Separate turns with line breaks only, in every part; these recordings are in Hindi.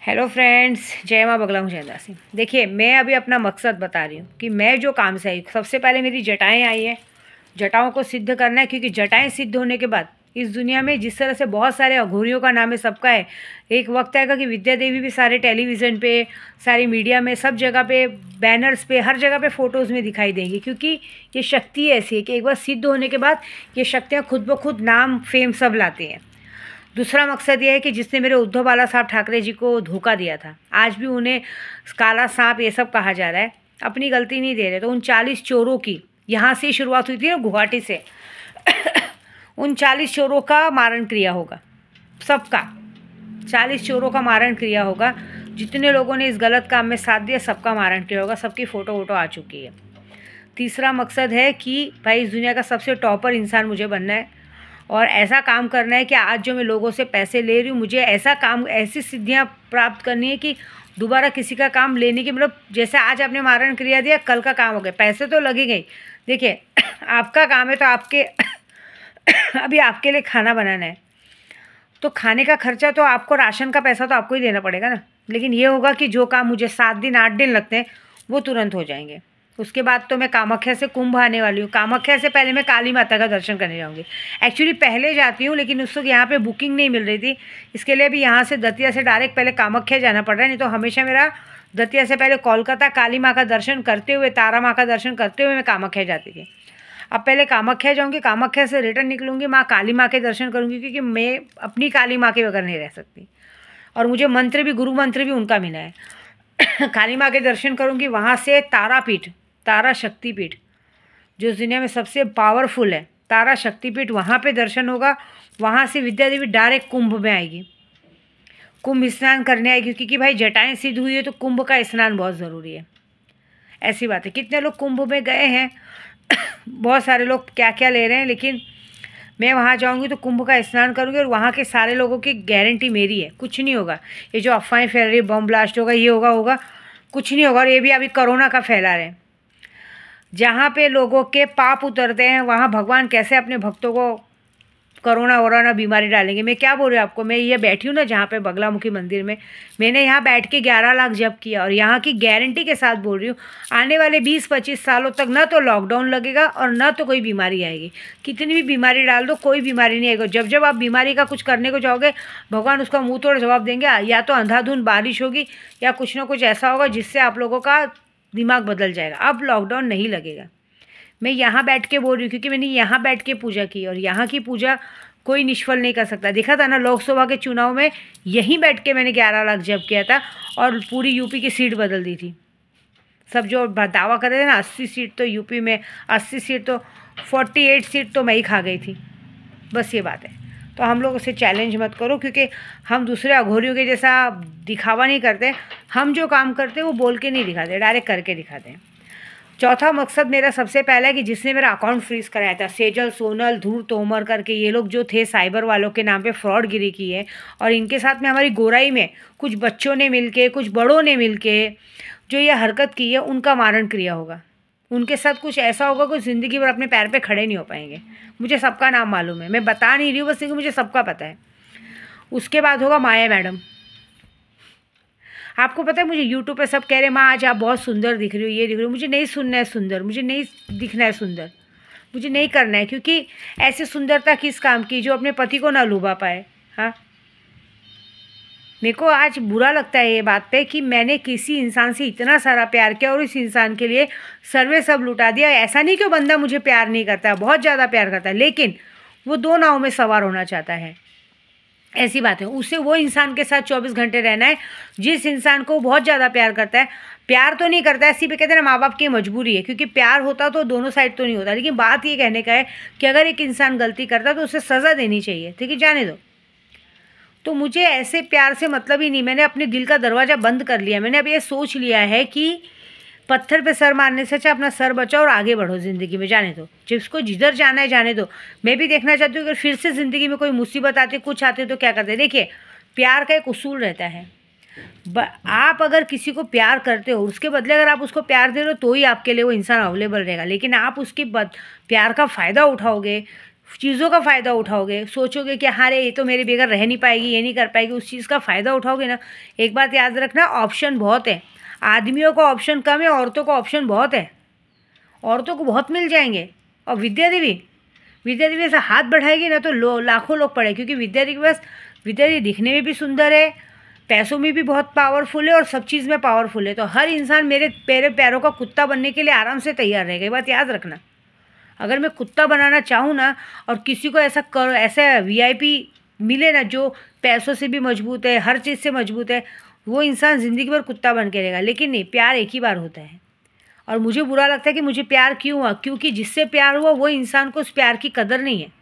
हेलो फ्रेंड्स, जय माँ बगला हूँ जयदासी। देखिए, मैं अभी अपना मकसद बता रही हूँ कि मैं जो काम से आई, सबसे पहले मेरी जटाएँ आई हैं। जटाओं को सिद्ध करना है, क्योंकि जटाएँ सिद्ध होने के बाद इस दुनिया में जिस तरह से बहुत सारे अघोरियों का नाम है, सबका है, एक वक्त आएगा कि विद्या देवी भी सारे टेलीविज़न पे, सारी मीडिया में, सब जगह पे, बैनर्स पे, हर जगह पे फ़ोटोज़ में दिखाई देंगी। क्योंकि ये शक्ति ऐसी है कि एक बार सिद्ध होने के बाद ये शक्तियाँ खुद ब खुद नाम फेम सब लाती हैं। दूसरा मकसद ये है कि जिसने मेरे उद्धव बाला साहब ठाकरे जी को धोखा दिया था, आज भी उन्हें काला सांप ये सब कहा जा रहा है, अपनी गलती नहीं दे रहे। तो उन 40 चोरों की यहाँ से शुरुआत हुई थी ना, गुवाहाटी से। उन 40 चोरों का मारण क्रिया होगा, सबका 40 चोरों का मारण क्रिया होगा। जितने लोगों ने इस गलत काम में साथ दिया, सबका मारण क्रिया होगा। सबकी फ़ोटो वोटो आ चुकी है। तीसरा मकसद है कि भाई इस दुनिया का सबसे टॉपर इंसान मुझे बनना है और ऐसा काम करना है कि आज जो मैं लोगों से पैसे ले रही हूँ, मुझे ऐसा काम, ऐसी सिद्धियाँ प्राप्त करनी है कि दोबारा किसी का काम लेने की, मतलब जैसे आज आपने मारण क्रिया दिया, कल का काम हो गया, पैसे तो लगेंगे ही। देखिए, आपका काम है तो आपके अभी आपके लिए खाना बनाना है, तो खाने का खर्चा तो आपको, राशन का पैसा तो आपको ही देना पड़ेगा ना। लेकिन ये होगा कि जो काम मुझे 7 दिन 8 दिन लगते हैं, वो तुरंत हो जाएंगे। उसके बाद तो मैं कामाख्या से कुंभ आने वाली हूँ। कामाख्या से पहले मैं काली माता का दर्शन करने जाऊँगी। एक्चुअली पहले जाती हूँ, लेकिन उस वक्त यहाँ पे बुकिंग नहीं मिल रही थी, इसके लिए भी यहाँ से दतिया से डायरेक्ट पहले कामाख्या जाना पड़ रहा है। नहीं तो हमेशा मेरा दतिया से पहले कोलकाता काली माँ का दर्शन करते हुए, तारा माँ का दर्शन करते हुए मैं कामाख्या जाती थी। अब पहले कामाख्या जाऊँगी, कामाख्या से रिटर्न निकलूँगी, माँ काली माँ के दर्शन करूँगी, क्योंकि मैं अपनी काली माँ के बगैर नहीं रह सकती। और मुझे मंत्र भी, गुरु मंत्र भी उनका मिला है। काली माँ के दर्शन करूँगी, वहाँ से तारापीठ, तारा शक्तिपीठ, जो इस दुनिया में सबसे पावरफुल है, तारा शक्तिपीठ, वहाँ पे दर्शन होगा। वहाँ से विद्या देवी डायरेक्ट कुंभ में आएगी, कुंभ स्नान करने आएगी, क्योंकि भाई जटाएँ सिद्ध हुई है तो कुंभ का स्नान बहुत ज़रूरी है। ऐसी बात है। कितने लोग कुंभ में गए हैं, बहुत सारे लोग क्या क्या ले रहे हैं, लेकिन मैं वहाँ जाऊँगी तो कुंभ का स्नान करूँगी और वहाँ के सारे लोगों की गारंटी मेरी है, कुछ नहीं होगा। ये जो अफवाहें फैल रही, बम ब्लास्ट होगा, ये होगा, कुछ नहीं होगा। और ये भी अभी कोरोना का फैला रहे हैं। जहाँ पे लोगों के पाप उतरते हैं, वहाँ भगवान कैसे अपने भक्तों को कोरोना वोरोना बीमारी डालेंगे। मैं क्या बोल रही हूँ आपको, मैं ये बैठी हूँ ना जहाँ पे बगलामुखी मंदिर में, मैंने यहाँ बैठ के 11 लाख जप किया और यहाँ की गारंटी के साथ बोल रही हूँ, आने वाले 20-25 सालों तक ना तो लॉकडाउन लगेगा और ना तो कोई बीमारी आएगी। कितनी भी बीमारी डाल दो, कोई बीमारी नहीं आएगी। जब जब आप बीमारी का कुछ करने को जाओगे, भगवान उसका मुँह तोड़ जवाब देंगे। या तो अंधाधुंध बारिश होगी या कुछ ना कुछ ऐसा होगा जिससे आप लोगों का दिमाग बदल जाएगा। अब लॉकडाउन नहीं लगेगा। मैं यहाँ बैठ के बोल रही हूँ क्योंकि मैंने यहाँ बैठ के पूजा की और यहाँ की पूजा कोई निष्फल नहीं कर सकता। देखा था ना लोकसभा के चुनाव में, यहीं बैठ के मैंने 11 लाख जप किया था और पूरी यूपी की सीट बदल दी थी। सब जो दावा कर रहे थे ना 80 सीट तो यूपी में, 80 सीट तो 48 सीट तो मैं ही खा गई थी। बस ये बात है। तो हम लोग उसे चैलेंज मत करो, क्योंकि हम दूसरे अघोरियों के जैसा दिखावा नहीं करते। हम जो काम करते हैं वो बोल के नहीं दिखाते, डायरेक्ट करके दिखाते हैं। चौथा मकसद मेरा सबसे पहला है कि जिसने मेरा अकाउंट फ्रीज कराया था, सेजल, सोनल, धूर तोमर करके, ये लोग जो थे साइबर वालों के नाम पे फ्रॉडगिरी की है। और इनके साथ में हमारी गोराई में कुछ बच्चों ने मिलके, कुछ बड़ों ने मिलके जो ये हरकत की है, उनका मारण क्रिया होगा। उनके साथ कुछ ऐसा होगा कि ज़िंदगी भर अपने पैर पे खड़े नहीं हो पाएंगे। मुझे सबका नाम मालूम है, मैं बता नहीं रही हूँ बस, क्योंकि मुझे सबका पता है। उसके बाद होगा माया मैडम। आपको पता है, मुझे यूट्यूब पे सब कह रहे हैं, माँ आज आप बहुत सुंदर दिख रही हो, ये दिख रही हो। मुझे नहीं सुनना है सुंदर, मुझे नहीं दिखना है सुंदर, मुझे नहीं करना है। क्योंकि ऐसी सुंदरता किस काम की जो अपने पति को ना लुभा पाए। हाँ, मेरे को आज बुरा लगता है ये बात पे कि मैंने किसी इंसान से इतना सारा प्यार किया और इस इंसान के लिए सर्वे सब लुटा दिया। ऐसा नहीं कि वो बंदा मुझे प्यार नहीं करता है, बहुत ज़्यादा प्यार करता है, लेकिन वो 2 नाव में सवार होना चाहता है। ऐसी बात है। उसे वो इंसान के साथ 24 घंटे रहना है जिस इंसान को बहुत ज़्यादा प्यार करता है। प्यार तो नहीं करता है, इसी पे कहते हैं ना, माँ बाप की मजबूरी है, क्योंकि प्यार होता तो दोनों साइड तो नहीं होता। लेकिन बात ये कहने का है कि अगर एक इंसान गलती करता है तो उसे सज़ा देनी चाहिए, ठीक है, जाने दो। तो मुझे ऐसे प्यार से मतलब ही नहीं। मैंने अपने दिल का दरवाज़ा बंद कर लिया। मैंने अब ये सोच लिया है कि पत्थर पे सर मारने से अच्छा अपना सर बचाओ और आगे बढ़ो ज़िंदगी में, जाने दो। जिसको जिधर जाना है जाने दो। मैं भी देखना चाहती हूँ कि फिर से ज़िंदगी में कोई मुसीबत आती है, कुछ आते तो क्या करते हैं। देखिए, प्यार का एक उसूल रहता है। आप अगर किसी को प्यार करते हो, उसके बदले अगर आप उसको प्यार दे रहे हो तो ही आपके लिए वो इंसान अवेलेबल रहेगा। लेकिन आप उसके प्यार का फ़ायदा उठाओगे, चीज़ों का फ़ायदा उठाओगे, सोचोगे कि हाँ रे ये तो मेरे बगैर रह नहीं पाएगी, ये नहीं कर पाएगी, उस चीज़ का फ़ायदा उठाओगे ना। एक बात याद रखना, ऑप्शन बहुत है। आदमियों का ऑप्शन कम है, औरतों का ऑप्शन बहुत है। औरतों को बहुत मिल जाएंगे। और विद्या देवी ऐसा हाथ बढ़ाएगी ना तो लाखों लोग पड़े, क्योंकि विद्या देवी बस, विद्या देवी दिखने में भी सुंदर है, पैसों में भी बहुत पावरफुल है और सब चीज़ में पावरफुल है। तो हर इंसान मेरे पैरों का कुत्ता बनने के लिए आराम से तैयार रहेगा। ये बात याद रखना। अगर मैं कुत्ता बनाना चाहूँ ना, और किसी को ऐसा वीआईपी मिले ना जो पैसों से भी मजबूत है, हर चीज़ से मजबूत है, वो इंसान ज़िंदगी भर कुत्ता बन के रहेगा। लेकिन नहीं, प्यार एक ही बार होता है। और मुझे बुरा लगता है कि मुझे प्यार क्यों हुआ, क्योंकि जिससे प्यार हुआ वो इंसान को उस प्यार की कदर नहीं है।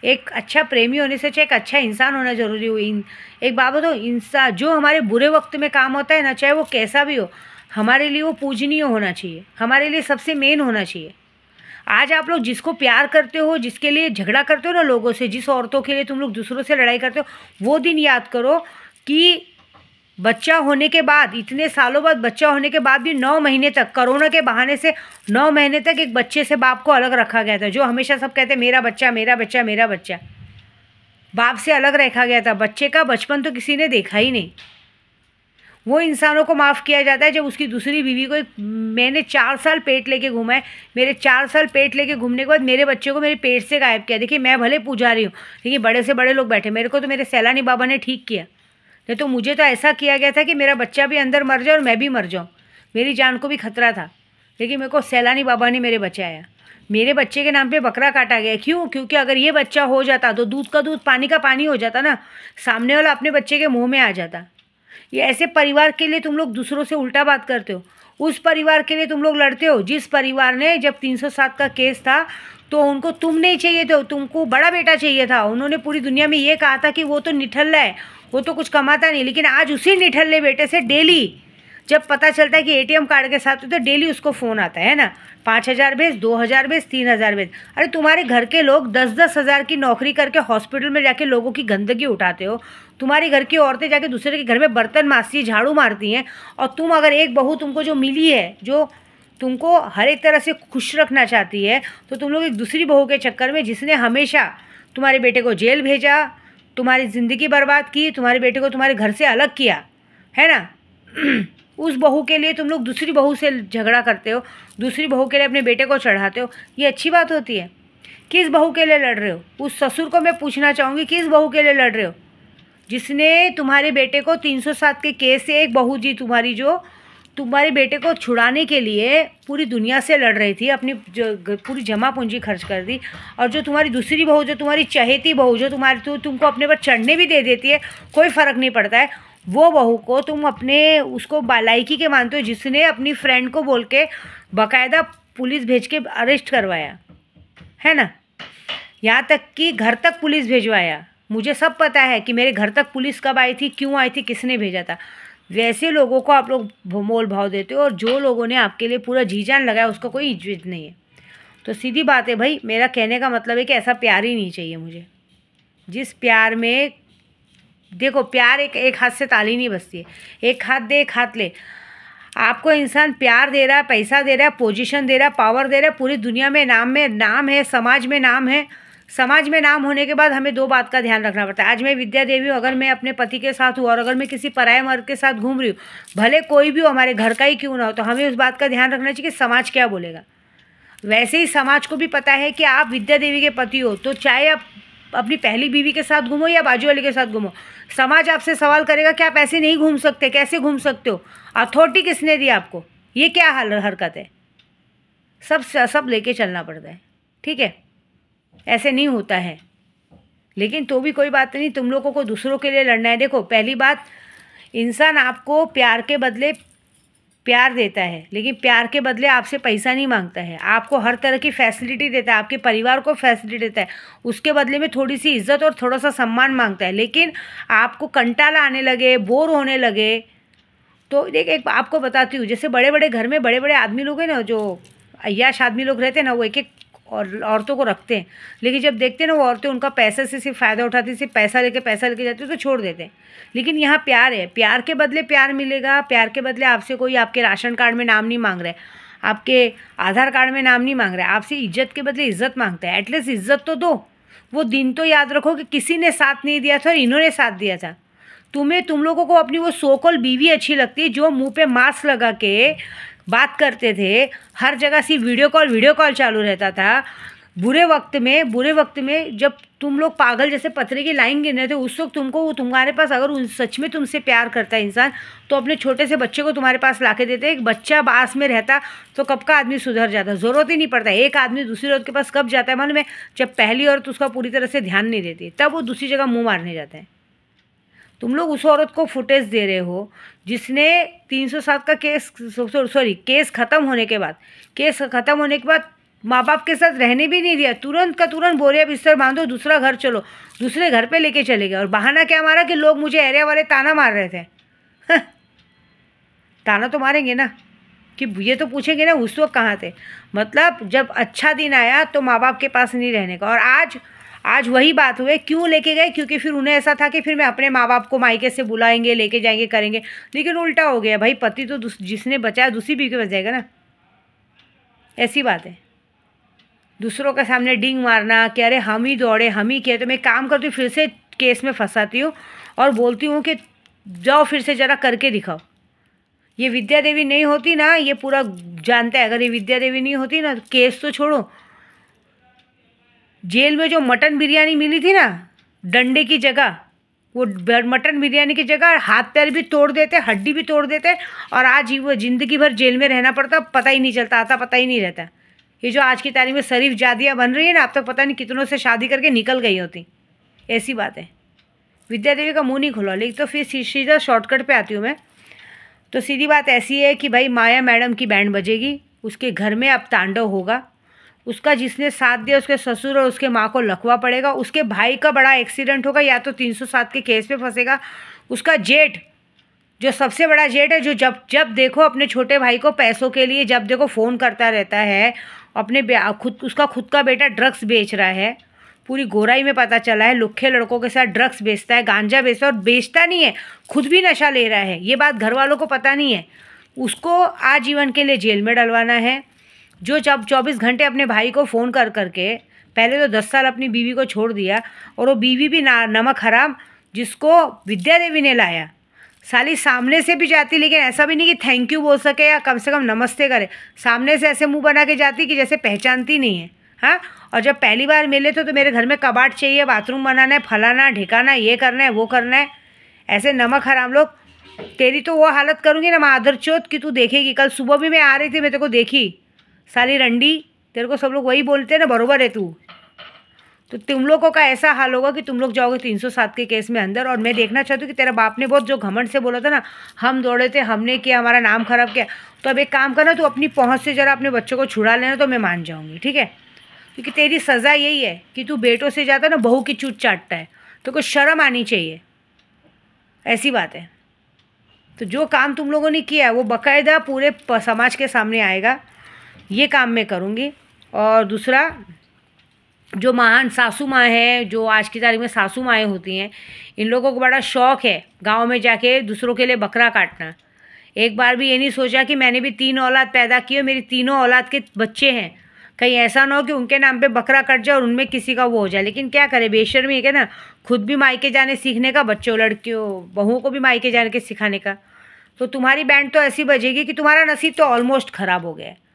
एक अच्छा प्रेमी होने से एक अच्छा इंसान होना जरूरी हुई। एक बात बताओ, इंसान जो हमारे बुरे वक्त में काम होता है ना, चाहे वो कैसा भी हो, हमारे लिए वो पूजनीय होना चाहिए, हमारे लिए सबसे मेन होना चाहिए। आज आप लोग जिसको प्यार करते हो, जिसके लिए झगड़ा करते हो ना लोगों से, जिस औरतों के लिए तुम लोग दूसरों से लड़ाई करते हो, वो दिन याद करो कि बच्चा होने के बाद, इतने सालों बाद बच्चा होने के बाद भी 9 महीने तक, कोरोना के बहाने से 9 महीने तक एक बच्चे से बाप को अलग रखा गया था। जो हमेशा सब कहते मेरा बच्चा मेरा बच्चा मेरा बच्चा, बाप से अलग रखा गया था। बच्चे का बचपन तो किसी ने देखा ही नहीं। वो इंसानों को माफ़ किया जाता है जब उसकी दूसरी बीवी को, मैंने 4 साल पेट लेके घूमा है, मेरे 4 साल पेट लेके घूमने के बाद मेरे बच्चे को मेरे पेट से गायब किया। देखिए, मैं भले पुजारी हूँ, लेकिन बड़े से बड़े लोग बैठे, मेरे को तो मेरे सैलानी बाबा ने ठीक किया। नहीं तो मुझे तो ऐसा किया गया था कि मेरा बच्चा भी अंदर मर जाए और मैं भी मर जाऊँ, मेरी जान को भी खतरा था, लेकिन मेरे को सैलानी बाबा ने मेरे बचाया। मेरे बच्चे के नाम पे बकरा काटा गया। क्यों? क्योंकि अगर ये बच्चा हो जाता तो दूध का दूध पानी का पानी हो जाता ना, सामने वाला अपने बच्चे के मुंह में आ जाता। ये ऐसे परिवार के लिए तुम लोग दूसरों से उल्टा बात करते हो, उस परिवार के लिए तुम लोग लड़ते हो जिस परिवार ने, जब 307 का केस था तो उनको तुम नहीं चाहिए थे, तुमको बड़ा बेटा चाहिए था। उन्होंने पूरी दुनिया में ये कहा था कि वो तो निठल्ला है, वो तो कुछ कमाता नहीं। लेकिन आज उसी निठल्ले बेटे से डेली जब पता चलता है कि एटीएम कार्ड के साथ तो डेली उसको फ़ोन आता है ना, 5,000 भेज, 2,000 भेज, 3,000 भेज। अरे तुम्हारे घर के लोग 10-10 हज़ार की नौकरी करके हॉस्पिटल में जाके लोगों की गंदगी उठाते हो, तुम्हारी घर की औरतें जाके दूसरे के घर में बर्तन माजती, झाड़ू मारती हैं, और तुम अगर एक बहू तुमको जो मिली है, जो तुमको हर एक तरह से खुश रखना चाहती है, तो तुम लोग एक दूसरी बहू के चक्कर में, जिसने हमेशा तुम्हारे बेटे को जेल भेजा, तुम्हारी ज़िंदगी बर्बाद की, तुम्हारे बेटे को तुम्हारे घर से अलग किया है ना, उस बहू के लिए तुम लोग दूसरी बहू से झगड़ा करते हो, दूसरी बहू के लिए अपने बेटे को चढ़ाते हो। ये अच्छी बात होती है? किस बहू के लिए लड़ रहे हो? उस ससुर को मैं पूछना चाहूँगी, किस बहू के लिए लड़ रहे हो जिसने तुम्हारे बेटे को 307 के केस से, एक बहू जी तुम्हारी जो तुम्हारे बेटे को छुड़ाने के लिए पूरी दुनिया से लड़ रही थी, अपनी पूरी जमा पूंजी खर्च कर दी, और जो तुम्हारी दूसरी बहू, जो तुम्हारी चहेती बहू, जो तुमको अपने पर चढ़ने भी दे देती है, कोई फ़र्क नहीं पड़ता है, वो बहू को तुम अपने उसको बालायकी के मानते हो, जिसने अपनी फ्रेंड को बोल के बाकायदा पुलिस भेज के अरेस्ट करवाया है ना, यहाँ तक कि घर तक पुलिस भेजवाया। मुझे सब पता है कि मेरे घर तक पुलिस कब आई थी, क्यों आई थी, किसने भेजा था। वैसे लोगों को आप लोग मोल भाव देते हो, और जो लोगों ने आपके लिए पूरा जी जान लगाया उसका कोई इज्जत नहीं है। तो सीधी बात है भाई, मेरा कहने का मतलब है कि ऐसा प्यार ही नहीं चाहिए मुझे। जिस प्यार में, देखो प्यार एक हाथ से ताली नहीं बजती है, एक हाथ दे एक हाथ ले। आपको इंसान प्यार दे रहा है, पैसा दे रहा है, पोजीशन दे रहा है, पावर दे रहा है, पूरी दुनिया में नाम है, समाज में नाम है। समाज में नाम होने के बाद हमें 2 बात का ध्यान रखना पड़ता है। आज मैं विद्या देवी हूँ, अगर मैं अपने पति के साथ हूँ और अगर मैं किसी पराये मर्द के साथ घूम रही हूँ, भले कोई भी हो, हमारे घर का ही क्यों ना हो, तो हमें उस बात का ध्यान रखना चाहिए कि समाज क्या बोलेगा। वैसे ही समाज को भी पता है कि आप विद्या देवी के पति हो, तो चाहे आप अपनी पहली बीवी के साथ घूमो या बाजू वाली के साथ घूमो, समाज आपसे सवाल करेगा कि आप ऐसे नहीं घूम सकते, कैसे घूम सकते हो, अथॉरिटी किसने दी आपको, ये क्या हरकत है। सब लेके चलना पड़ता है, ठीक है, ऐसे नहीं होता है। लेकिन तो भी कोई बात नहीं, तुम लोगों को दूसरों के लिए लड़ना है। देखो, पहली बात, इंसान आपको प्यार के बदले प्यार देता है, लेकिन प्यार के बदले आपसे पैसा नहीं मांगता है, आपको हर तरह की फैसिलिटी देता है, आपके परिवार को फैसिलिटी देता है, उसके बदले में थोड़ी सी इज्जत और थोड़ा सा सम्मान मांगता है। लेकिन आपको कंटाला आने लगे, बोर होने लगे, तो देख एक आपको बताती हूँ, जैसे बड़े बड़े घर में बड़े बड़े आदमी लोग हैं ना, जो अय्याश आदमी लोग रहते हैं ना, वो एक एक और औरतों को रखते हैं, लेकिन जब देखते हैं ना वो औरतें उनका पैसे से सिर्फ फ़ायदा उठाती, सिर्फ पैसा लेके जाती है, तो छोड़ देते हैं। लेकिन यहाँ प्यार है, प्यार के बदले प्यार मिलेगा, प्यार के बदले आपसे कोई आपके राशन कार्ड में नाम नहीं मांग रहा है, आपके आधार कार्ड में नाम नहीं मांग रहा है, आपसे इज्जत के बदले इज्जत मांगता है। एटलीस्ट इज्जत तो दो। वो दिन तो याद रखो कि किसी ने साथ नहीं दिया था और इन्होंने साथ दिया था। तुम लोगों को अपनी वो सोकॉल बीवी अच्छी लगती है जो मुंह पे मास्क लगा के बात करते थे, हर जगह से वीडियो कॉल चालू रहता था। बुरे वक्त में जब तुम लोग पागल जैसे पत्थरे की लाइन गिन रहे थे, उस वक्त तुम्हारे पास अगर सच में तुमसे प्यार करता है इंसान तो अपने छोटे से बच्चे को तुम्हारे पास ला के देते। एक बच्चा बास में रहता तो कब का आदमी सुधर जाता, ज़रूरत ही नहीं पड़ता। एक आदमी दूसरी औरत के पास कब जाता है मालूम है? जब पहली औरत उसका पूरी तरह से ध्यान नहीं देती, तब वो दूसरी जगह मुँह मारने जाता है। तुम लोग उस औरत को फुटेज दे रहे हो जिसने 307 का केस ख़त्म होने के बाद माँ बाप के साथ रहने भी नहीं दिया। तुरंत का तुरंत बोरिया बिस्तर बांधो, दूसरा घर चलो, दूसरे घर पे लेके चले गए। और बहाना क्या मारा कि लोग मुझे एरिया वाले ताना मार रहे थे। ताना तो मारेंगे ना, कि ये तो पूछेंगे ना उस वक्त कहाँ थे। मतलब जब अच्छा दिन आया तो माँ बाप के पास नहीं रहने का। और आज वही बात हुए। क्यों लेके गए? क्योंकि फिर उन्हें ऐसा था कि फिर मैं अपने माँ बाप को मायके से बुलाएंगे, लेके जाएंगे, करेंगे। लेकिन उल्टा हो गया भाई, पति तो जिसने बचाया दूसरी बीवी के बच जाएगा ना। ऐसी बात है। दूसरों के सामने डिंग मारना कि अरे हम ही दौड़े, हम ही किए। तो मैं काम करती हूँ, फिर से केस में फंसाती हूँ और बोलती हूँ कि जाओ फिर से ज़रा करके दिखाओ। ये विद्या देवी नहीं होती ना, ये पूरा जानता है। अगर ये विद्या देवी नहीं होती ना, केस तो छोड़ो, जेल में जो मटन बिरयानी मिली थी ना डंडे की जगह, वो मटन बिरयानी की जगह हाथ पैर भी तोड़ देते, हड्डी भी तोड़ देते, और आज ही वो ज़िंदगी भर जेल में रहना पड़ता, पता ही नहीं चलता, आता पता ही नहीं रहता। ये जो आज की तारीख में शरीफ जादियाँ बन रही है ना, अब तक पता नहीं कितनों से शादी करके निकल गई होती। ऐसी बात है। विद्या देवी का मुँह नहीं खुला। लेकिन तो फिर सीधा शॉर्टकट पे आती हूँ मैं। तो सीधी बात ऐसी है कि भाई माया मैडम की बैंड बजेगी, उसके घर में अब तांडव होगा। उसका जिसने साथ दिया उसके ससुर और उसके माँ को लकवा पड़ेगा। उसके भाई का बड़ा एक्सीडेंट होगा, या तो 307 के केस पे फंसेगा। उसका जेठ, जो सबसे बड़ा जेठ है, जो जब देखो अपने छोटे भाई को पैसों के लिए जब देखो फ़ोन करता रहता है। अपने उसका खुद का बेटा ड्रग्स बेच रहा है, पूरी गोराई में पता चला है। लुक्खे लड़कों के साथ ड्रग्स बेचता है, गांजा बेचता है, और बेचता नहीं है, खुद भी नशा ले रहा है। ये बात घर वालों को पता नहीं है। उसको आजीवन के लिए जेल में डलवाना है। जो जब 24 घंटे अपने भाई को फ़ोन कर करके, पहले तो 10 साल अपनी बीवी को छोड़ दिया, और वो बीवी भी नमक हराम, जिसको विद्या देवी ने लाया। साली सामने से भी जाती, लेकिन ऐसा भी नहीं कि थैंक यू बोल सके या कम से कम नमस्ते करे। सामने से ऐसे मुंह बना के जाती कि जैसे पहचानती नहीं है। हाँ, और जब पहली बार मिले तो मेरे घर में कबाड़ चाहिए, बाथरूम बनाना है, फलाना ढिकाना, ये करना है, वो करना है। ऐसे नमक हराम लोग। तेरी तो वो हालत करूँगी ना मादर चौथ की, तू देखेगी। कल सुबह भी मैं आ रही थी, मैं तेरे को देखी, साली रंडी। तेरे को सब लोग वही बोलते हैं ना, बरोबर है तू। तो तुम लोगों का ऐसा हाल होगा कि तुम लोग जाओगे 307 के केस में अंदर। और मैं देखना चाहती हूँ कि तेरा बाप ने बहुत जो घमंड से बोला था ना, हम दौड़े थे, हमने किया, हमारा नाम खराब किया। तो अब एक काम करना, तू अपनी पहुँच से ज़रा अपने बच्चों को छुड़ा लेना, तो मैं मान जाऊँगी, ठीक है? क्योंकि तेरी सज़ा यही है कि तू बेटों से ज़्यादा ना बहू की चूत चाटता है। तो कुछ शर्म आनी चाहिए। ऐसी बात है। तो जो काम तुम लोगों ने किया है वो बाकायदा पूरे समाज के सामने आएगा। ये काम मैं करूँगी। और दूसरा, जो महान सासू माँ है, जो आज की तारीख में सासू माएँ होती हैं, इन लोगों को बड़ा शौक़ है गांव में जाके दूसरों के लिए बकरा काटना। एक बार भी ये नहीं सोचा कि मैंने भी 3 औलाद पैदा की और मेरी तीनों औलाद के बच्चे हैं, कहीं ऐसा ना हो कि उनके नाम पे बकरा कट जाए और उनमें किसी का वो हो जाए। लेकिन क्या करे, बेशर्मी है ना, खुद भी मायके जाने सीखने का, बच्चों लड़कियों बहुओं को भी मायके जाने के सिखाने का। तो तुम्हारी बैंड तो ऐसी बजेगी कि तुम्हारा नसीब तो ऑलमोस्ट ख़राब हो गया है।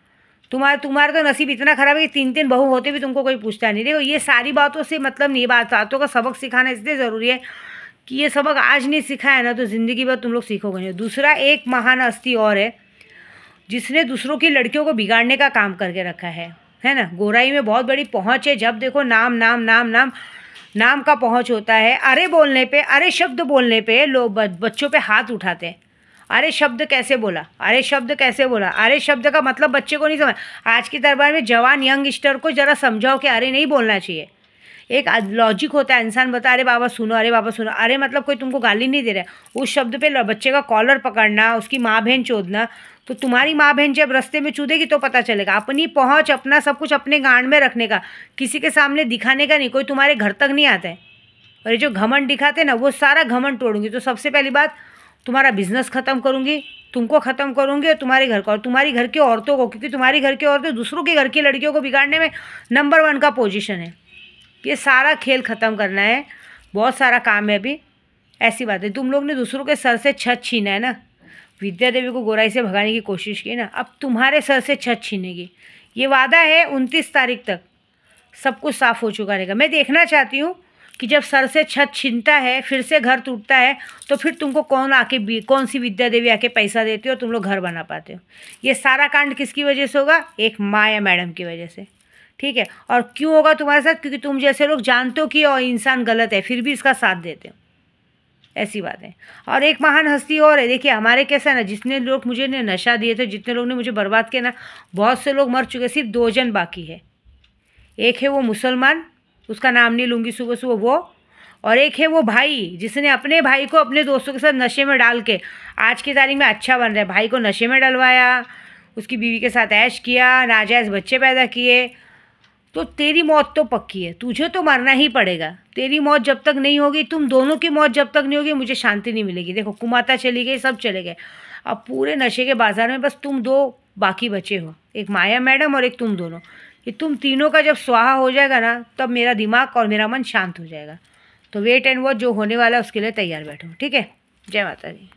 तुम्हारा तो नसीब इतना ख़राब है कि 3-3 बहू होते भी तुमको कोई पूछता नहीं। देखो, ये सारी बातों से मतलब नहीं, बातों का सबक सिखाना इसलिए ज़रूरी है कि ये सबक आज नहीं सिखाया ना तो ज़िंदगी भर तुम लोग सीखोगे नहीं। दूसरा, एक महान हस्ती और है जिसने दूसरों की लड़कियों को बिगाड़ने का काम करके रखा है ना। गोराई में बहुत बड़ी पहुँच है। जब देखो नाम नाम नाम नाम नाम का पहुँच होता है। अरे बोलने पे, अरे शब्द बोलने पे लोग बच्चों पे हाथ उठाते हैं। अरे शब्द कैसे बोला, अरे शब्द कैसे बोला, अरे शब्द का मतलब बच्चे को नहीं समझ। आज की दरबार में जवान यंगस्टर को ज़रा समझाओ कि अरे नहीं बोलना चाहिए। एक लॉजिक होता है, इंसान बता अरे बाबा सुनो, अरे बाबा सुनो। अरे मतलब कोई तुमको गाली नहीं दे रहा है। उस शब्द पे बच्चे का कॉलर पकड़ना, उसकी माँ बहन चोदना। तो तुम्हारी माँ बहन जब रास्ते में चूदेगी तो पता चलेगा। अपनी पहुँच, अपना सब कुछ अपने गांड में रखने का, किसी के सामने दिखाने का नहीं। कोई तुम्हारे घर तक नहीं आता है। और ये जो घमंड दिखाते ना, वो सारा घमंड तोड़ूंगी। तो सबसे पहली बात, तुम्हारा बिजनेस ख़त्म करूँगी, तुमको ख़त्म करूँगी और तुम्हारे घर को और तुम्हारी घर की औरतों को, क्योंकि तुम्हारी घर की औरतें दूसरों के घर की लड़कियों को बिगाड़ने में नंबर 1 का पोजीशन है। ये सारा खेल ख़त्म करना है, बहुत सारा काम है अभी। ऐसी बात है, तुम लोग ने दूसरों के सर से छत छीना है ना, विद्या देवी को गोराई से भगाने की कोशिश की ना, अब तुम्हारे सर से छत छीनेगी। ये वादा है 29 तारीख तक सब कुछ साफ़ हो चुका रहेगा। मैं देखना चाहती हूँ कि जब सर से छत छीनता है, फिर से घर टूटता है, तो फिर तुमको कौन सी विद्या देवी आके पैसा देती हो और तुम लोग घर बना पाते हो। ये सारा कांड किसकी वजह से होगा? एक माया मैडम की वजह से, ठीक है। और क्यों होगा तुम्हारे साथ? क्योंकि तुम जैसे लोग जानते हो कि और इंसान गलत है, फिर भी इसका साथ देते हो, ऐसी बात है। और एक महान हस्ती और है, देखिए हमारे कैसा है ना, जितने लोग मुझे ने नशा दिए थे, जितने लोग ने मुझे बर्बाद किया ना, बहुत से लोग मर चुके, सिर्फ 2 जन बाकी है। एक है वो मुसलमान, उसका नाम नहीं लूँगी सुबह सुबह वो, और एक है वो भाई जिसने अपने भाई को अपने दोस्तों के साथ नशे में डाल के आज की तारीख में अच्छा बन रहा है। भाई को नशे में डलवाया, उसकी बीवी के साथ ऐश किया, नाजायज़ बच्चे पैदा किए। तो तेरी मौत तो पक्की है, तुझे तो मरना ही पड़ेगा। तेरी मौत जब तक नहीं होगी, तुम दोनों की मौत जब तक नहीं होगी, मुझे शांति नहीं मिलेगी। देखो कुमाता चली गई, सब चले गए, अब पूरे नशे के बाज़ार में बस तुम 2 बाकी बचे हो, एक माया मैडम और एक तुम दोनों। ये तुम तीनों का जब स्वाहा हो जाएगा ना, तब मेरा दिमाग और मेरा मन शांत हो जाएगा। तो वेट एंड वॉच, जो होने वाला है उसके लिए तैयार बैठो, ठीक है। जय माता दी।